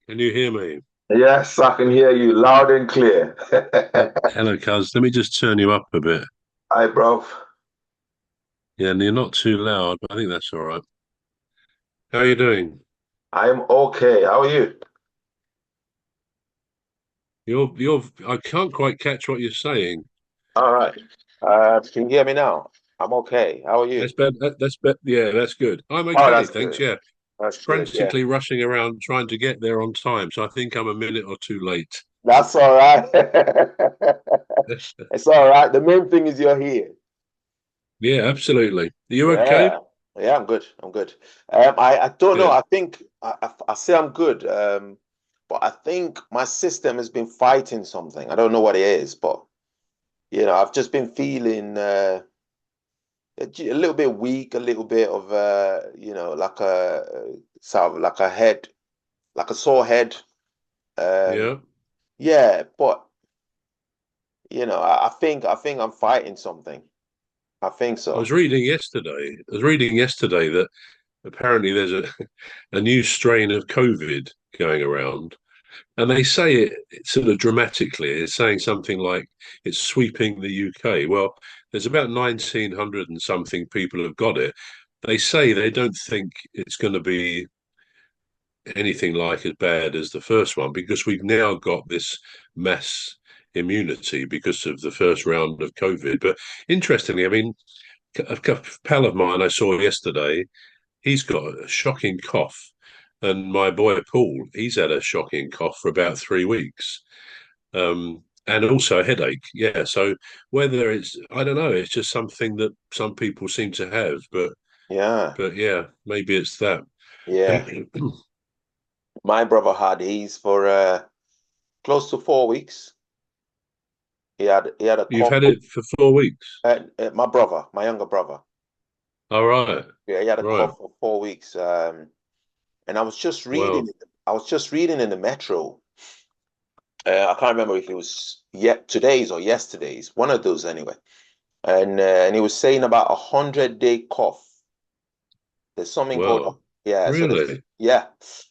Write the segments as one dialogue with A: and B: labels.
A: Can you hear me?
B: Yes, I can hear you loud and clear.
A: Hello, cuz. Let me just turn you up a bit.
B: Hi, bro.
A: Yeah, and you're not too loud, but I think that's all right. How are you doing?
B: I'm okay. How are you?
A: I can't quite catch what you're saying.
B: All right. Can you hear me now? I'm okay. How are you?
A: That's better. That's better. Yeah, that's good. I'm
B: Oh,
A: okay,
B: that's
A: thanks.
B: good.
A: Yeah,
B: That's good. Yeah.
A: frantically rushing around trying to get there on time, so I think I'm a minute or two late.
B: That's all right. It's all right. The main thing is you're here.
A: Yeah, absolutely. Are you okay?
B: Yeah. Yeah, I'm good. I'm good. I don't know.
A: Good.
B: I think I say I'm good. But I think my system has been fighting something. I don't know what it is, but I've just been feeling a little bit weak, a little bit of like a sort of like a head, like a sore head. Um,
A: Yeah.
B: yeah, but I think I'm fighting something. I think so.
A: I was reading yesterday that apparently there's a new strain of COVID going around. And they say it sort of dramatically. It's saying something like it's sweeping the UK. Well, there's about 1,900 and something people have got it. They say they don't think it's going to be anything like as bad as the first one because we've now got this mass immunity because of the first round of COVID. But interestingly, I mean, a pal of mine I saw yesterday, he's got a shocking cough. And my boy Paul, he's had a shocking cough for about 3 weeks, and also a headache. Yeah, so whether I don't know, it's just something that some people seem to have,
B: Yeah,
A: but yeah, maybe it's that.
B: yeah. My brother had his for close to 4 weeks. He had a
A: You've
B: cough.
A: had it for 4 weeks.
B: My brother, my younger brother.
A: All right,
B: Yeah, he had a
A: right.
B: cough for 4 weeks. And I was just reading.
A: Well,
B: I was just reading in the Metro. I can't remember if it was yet today's or yesterday's, one of those anyway. And he was saying about 100-day cough. There's something called
A: well,
B: yeah. So there's
A: really?
B: yeah.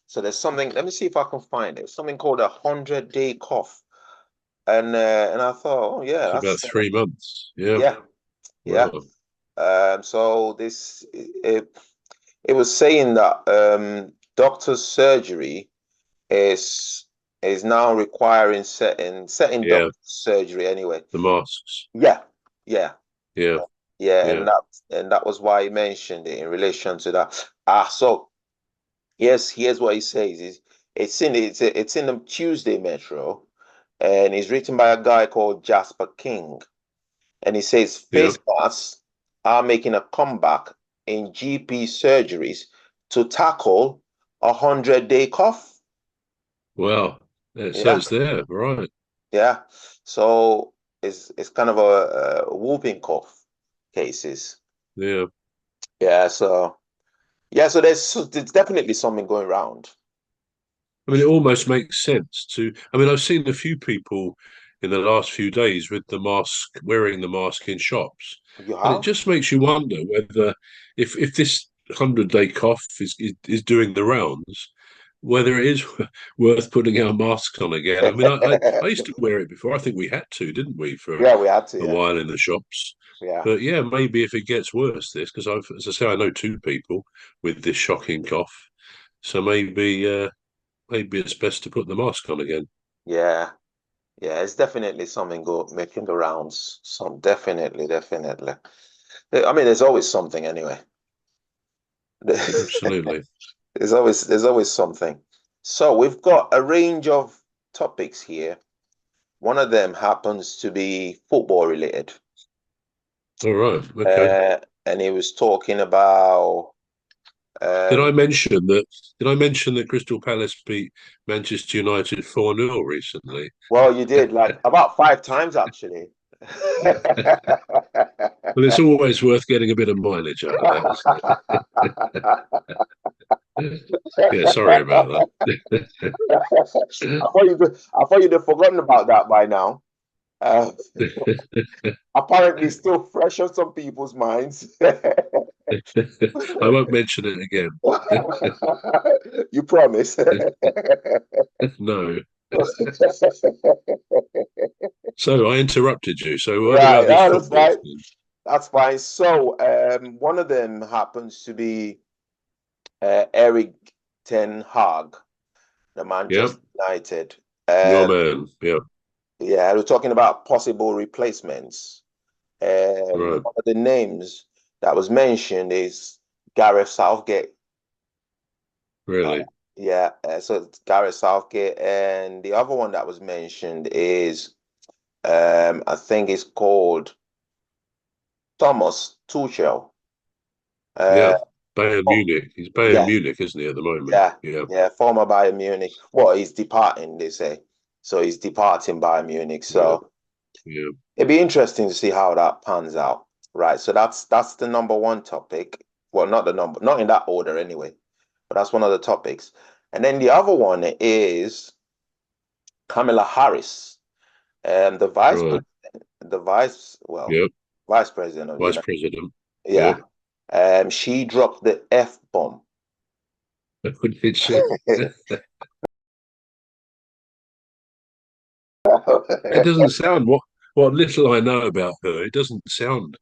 B: So there's something. Let me see if I can find it. Something called 100-day cough. And I thought, oh yeah,
A: It's about
B: that's
A: 3 months. Yeah.
B: yeah, yeah.
A: Well,
B: So it was saying that doctor's surgery is is now requiring setting
A: yeah.
B: doctor surgery anyway.
A: The masks.
B: Yeah, yeah,
A: Yeah,
B: yeah,
A: yeah.
B: and that was why he mentioned it in relation to that. So yes, here's what he says: is it's in the Tuesday Metro, and it's written by a guy called Jasper King, and he says
A: Yeah.
B: face masks are making a comeback in GP surgeries to tackle 100-day cough.
A: Well, so
B: Yeah,
A: it's there, right?
B: yeah. So it's kind of a whooping cough cases.
A: Yeah.
B: Yeah, so there's definitely something going around.
A: I mean, it almost makes sense to. I mean, I've seen a few people in the last few days with the mask, wearing the mask in shops,
B: You
A: and it
B: have?
A: just makes you wonder whether, if this 100-day cough is doing the rounds, whether it is worth putting our masks on again. I mean, I used to wear it before. I think we had to, didn't we, for
B: Yeah, we had to,
A: a
B: yeah.
A: while in the shops.
B: Yeah.
A: But yeah, maybe if it gets worse, this because as I say, I know two people with this shocking cough, so maybe it's best to put the mask on again.
B: Yeah. Yeah, it's definitely something go making the rounds. Some definitely, definitely. I mean, there's always something anyway.
A: Absolutely.
B: There's always something. So we've got a range of topics here. One of them happens to be football related.
A: All right. Okay.
B: Uh, and he was talking about
A: Did
B: um
A: I mention that? Did I mention that Crystal Palace beat Manchester United 4-0 recently?
B: well, you did like about 5 times actually.
A: Well, it's always worth getting a bit of mileage out of that, isn't it? Yeah, sorry about
B: I thought you'd have forgotten about that by now. Uh,
A: that.
B: apparently, still fresh on some people's minds.
A: I won't mention it again.
B: You promise.
A: No. So I interrupted you. So what
B: Right,
A: about this
B: oh, that's
A: football
B: fine.
A: thing?
B: That's fine. So, one of them happens to be Eric Ten Hag, the
A: Yeah,
B: Manchester United.
A: your
B: Um,
A: man. Yeah,
B: yeah, we're talking about possible replacements.
A: right.
B: One of the names that was mentioned is Gareth Southgate. Uh,
A: Really?
B: yeah, so it's Gareth Southgate, and the other one that was mentioned is I think it's called Thomas Tuchel.
A: Yeah.
B: Uh,
A: Bayern
B: oh,
A: Munich. He's Bayern
B: yeah,
A: Munich, isn't he, at the moment?
B: yeah,
A: Yeah,
B: yeah, former Bayern Munich. Well, he's departing, they say. So he's departing Bayern Munich.
A: yeah,
B: So
A: yeah,
B: it'd be interesting to see how that pans out. Right. So that's the number one topic. Well, not the number, not in that order anyway, but that's one of the topics. And then the other one is Kamala Harris, the vice
A: right.
B: president, the vice, well,
A: Yeah,
B: vice president of the
A: vice
B: United.
A: president. Yeah.
B: Yeah. She dropped the F bomb.
A: Did she? It doesn't sound what little I know about her. It doesn't sound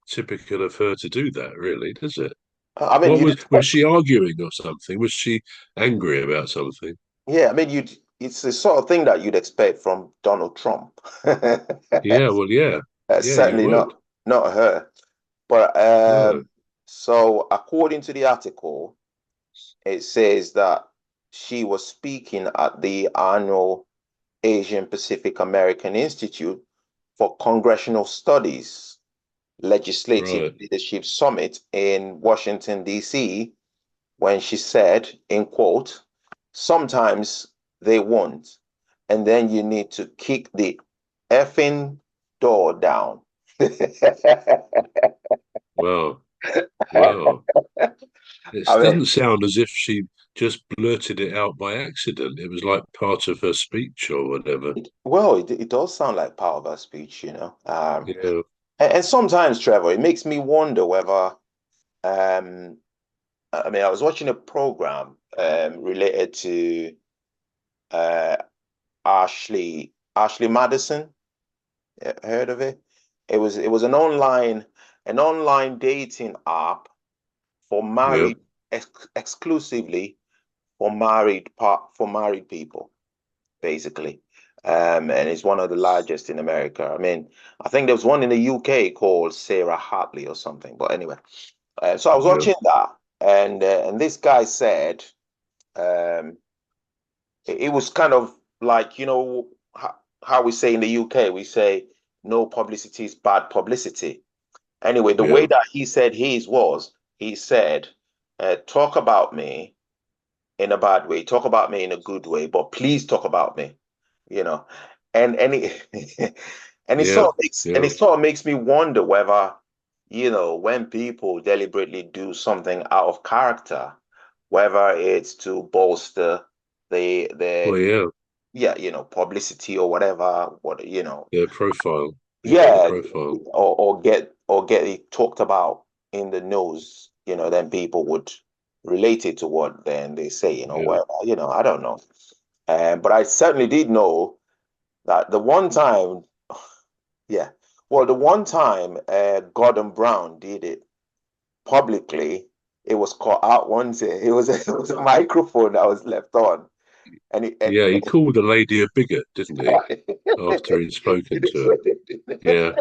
A: typical of her to do that, really, does it?
B: I mean,
A: What
B: you'd
A: was
B: expect,
A: she arguing or something? Was she angry about something?
B: yeah, I mean, it's the sort of thing that you'd expect from Donald Trump.
A: Yeah, well, yeah, yeah, you
B: Certainly
A: would.
B: not her. But
A: No,
B: so according to the article, it says that she was speaking at the annual Asian Pacific American Institute for Congressional Studies Legislative
A: right.
B: Leadership Summit in Washington, D.C., when she said, in quote, sometimes they won't, and then you need to kick the effing door down.
A: Wow, wow. It
B: I mean,
A: doesn't sound as if she just blurted it out by accident. It was like part of her speech or whatever.
B: it does sound like part of her speech, you know.
A: Yeah,
B: And sometimes, Trevor, it makes me wonder whether, um, I mean, I was watching a program related to uh, Ashley Madison. Heard of it? It was an online dating app for
A: yeah,
B: exclusively for married people, basically. And it's one of the largest in America. I mean, I think there was one in the UK called Sarah Hartley or something. But anyway, so I was
A: yeah,
B: watching that, and this guy said um, it was kind of like how we say in the UK, we say no publicity is bad publicity. Anyway, the way
A: yeah,
B: that he said his was, he said, talk about me in a bad way, talk about me in a good way, but please talk about me, you know. And it and it
A: yeah,
B: sort of makes and
A: yeah,
B: it sort of makes me wonder whether, when people deliberately do something out of character, whether it's to bolster the
A: well, yeah,
B: yeah, publicity or whatever,
A: yeah, profile. Yeah,
B: yeah,
A: profile.
B: or get it talked about in the news, then people would relate it to what then they say,
A: Yeah,
B: whatever, I don't know. But I certainly did know that the one time, yeah, well, the one time Gordon Brown did it publicly, it was caught out one day. It was a microphone that was left on, and
A: yeah. He called the lady a bigot, didn't he? After he'd spoken to her. Yeah.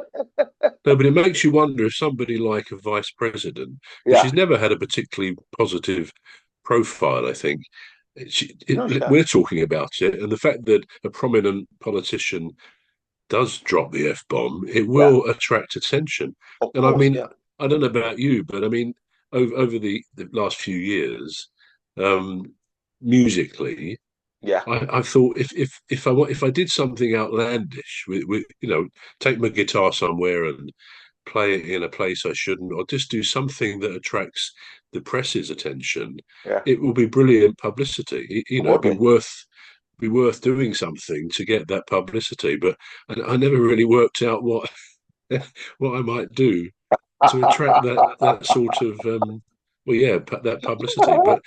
A: No, but it makes you wonder if somebody like a vice president, because
B: yeah,
A: she's never had a particularly positive profile, I think.
B: no, sure,
A: We're talking about it, and the fact that a prominent politician does drop the F bomb, it
B: yeah,
A: will attract attention.
B: of
A: And I
B: course,
A: mean,
B: yeah,
A: I don't know about you, but I mean, over the last few years, um, musically,
B: yeah,
A: I thought if I did something outlandish with take my guitar somewhere and play it in a place I shouldn't, or just do something that attracts the press's attention,
B: yeah,
A: it will be brilliant publicity.
B: would be.
A: Be worth doing something to get that publicity. But I never really worked out what what I might do to attract that sort of Well, yeah, that publicity. But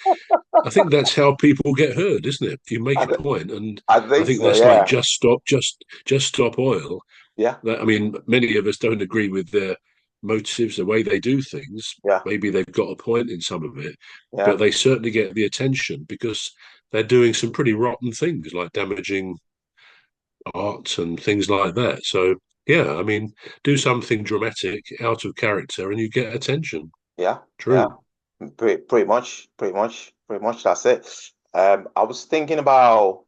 A: I think that's how people get heard, isn't it? You make
B: I,
A: a
B: th-
A: point, and
B: I
A: I
B: think
A: think
B: so.
A: that's like
B: Yeah.
A: just stop oil.
B: Yeah.
A: I mean, many of us don't agree with their motives, the way they do things.
B: Yeah.
A: Maybe they've got a point in some of it,
B: Yeah.
A: but they certainly get the attention because they're doing some pretty rotten things, like damaging art and things like that. So, yeah, I mean, do something dramatic out of character, and you get attention.
B: Yeah. Yeah.
A: True.
B: Pretty much. That's it. I was thinking about.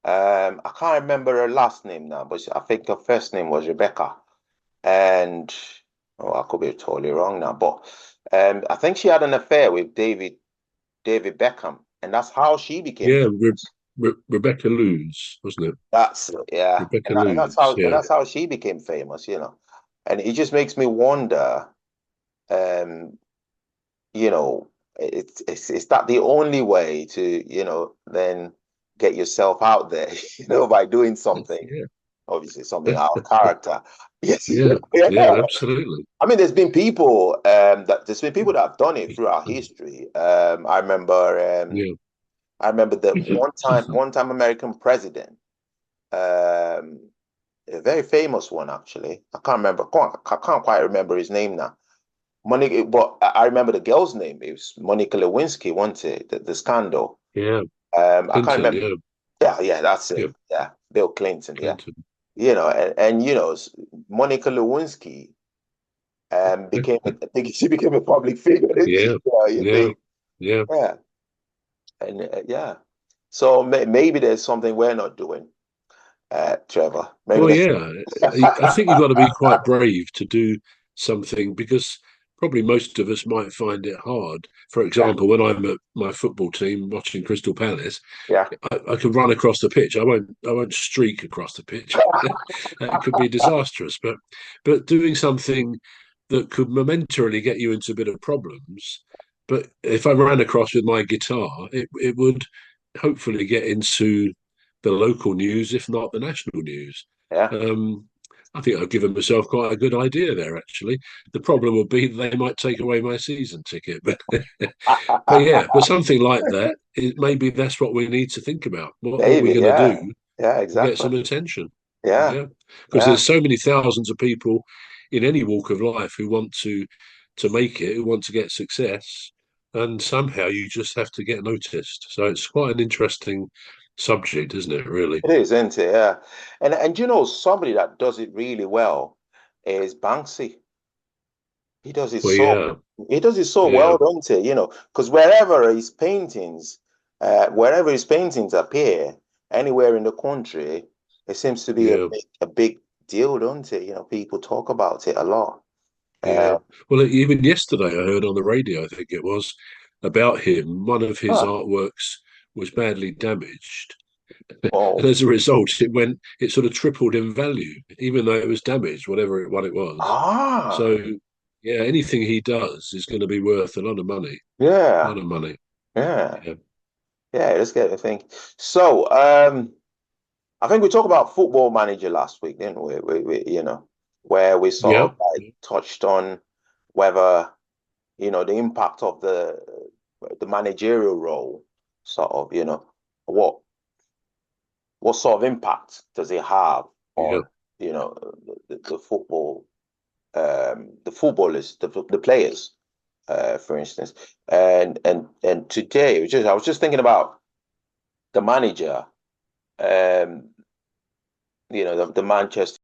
B: I can't remember her last name now, but I think her first name was Rebecca. And I could be totally wrong now, but I think she had an affair with David Beckham, and that's how she became
A: Yeah,
B: famous.
A: Rebecca Lewis, wasn't it?
B: That's it, yeah,
A: Rebecca
B: and that's
A: Lewis.
B: how and
A: Yeah.
B: that's how she became famous, And it just makes me wonder, um, you know, is that the only way to, then get yourself out there, by doing something,
A: Yeah.
B: obviously something out of character. Yes,
A: Yeah.
B: yeah.
A: Yeah. Absolutely.
B: I mean, there's been people that have done it throughout history.
A: Yeah.
B: I remember that one time American president, um, a very famous one actually. I can't quite remember his name now. Monica, but I remember the girl's name. It was Monica Lewinsky, wasn't it? The scandal.
A: Yeah.
B: I can't
A: Clinton.
B: remember.
A: Yeah.
B: Yeah, yeah, that's
A: Yeah.
B: it. Yeah, Bill Clinton. Yeah,
A: Clinton.
B: and Monica Lewinsky I think she became a public figure, didn't she?
A: Yeah.
B: Yeah, you
A: Yeah.
B: think,
A: Yeah.
B: yeah, and yeah. So maybe there's something we're not doing, Trevor. Maybe
A: Well,
B: there's.
A: yeah. I think you've got to be quite brave to do something because probably most of us might find it hard. For
B: Yeah,
A: example, when I'm at my football team watching Crystal Palace,
B: yeah,
A: I could run across the pitch. I won't streak across the pitch. That could be disastrous. But doing something that could momentarily get you into a bit of problems. But if I ran across with my guitar, it would hopefully get into the local news, if not the national news.
B: yeah.
A: Um, I think I've given myself quite a good idea there. Actually, the problem would be they might take away my season ticket, but yeah, but something like that, maybe that's what we need to think about. What we're
B: Maybe,
A: going to
B: yeah,
A: do
B: yeah,
A: to get
B: exactly.
A: some attention.
B: Yeah,
A: Yeah, because
B: yeah,
A: there's so many thousands of people in any walk of life who want to make it, who want to get success, and somehow you just have to get noticed. So it's quite an interesting subject, isn't it? Really?
B: it is, isn't it? Yeah, and somebody that does it really well is Banksy. He does it
A: Well,
B: so
A: yeah,
B: he does it so
A: yeah,
B: well, don't he? Because wherever his paintings appear, anywhere in the country, it seems to be a
A: yeah,
B: big deal, don't it? People talk about it a lot.
A: yeah.
B: Uh,
A: Well, even yesterday I heard on the radio, I think it was, about him. One of his
B: huh.
A: artworks was badly damaged. And
B: Oh,
A: as a result, it sort of tripled in value, even though it was damaged, what it was.
B: ah,
A: So yeah, anything he does is going to be worth a lot of money. A
B: yeah,
A: lot of money.
B: yeah,
A: Yeah.
B: yeah. Let's get to think. So, I think we talked about Football Manager last week, didn't we? Where we sort
A: Yeah.
B: of like touched on whether the impact of the managerial role, sort of, what what sort of impact does it have
A: Yeah.
B: on you know the football, the footballers, the players, for instance. And today, I was just thinking about the manager, um, the Manchester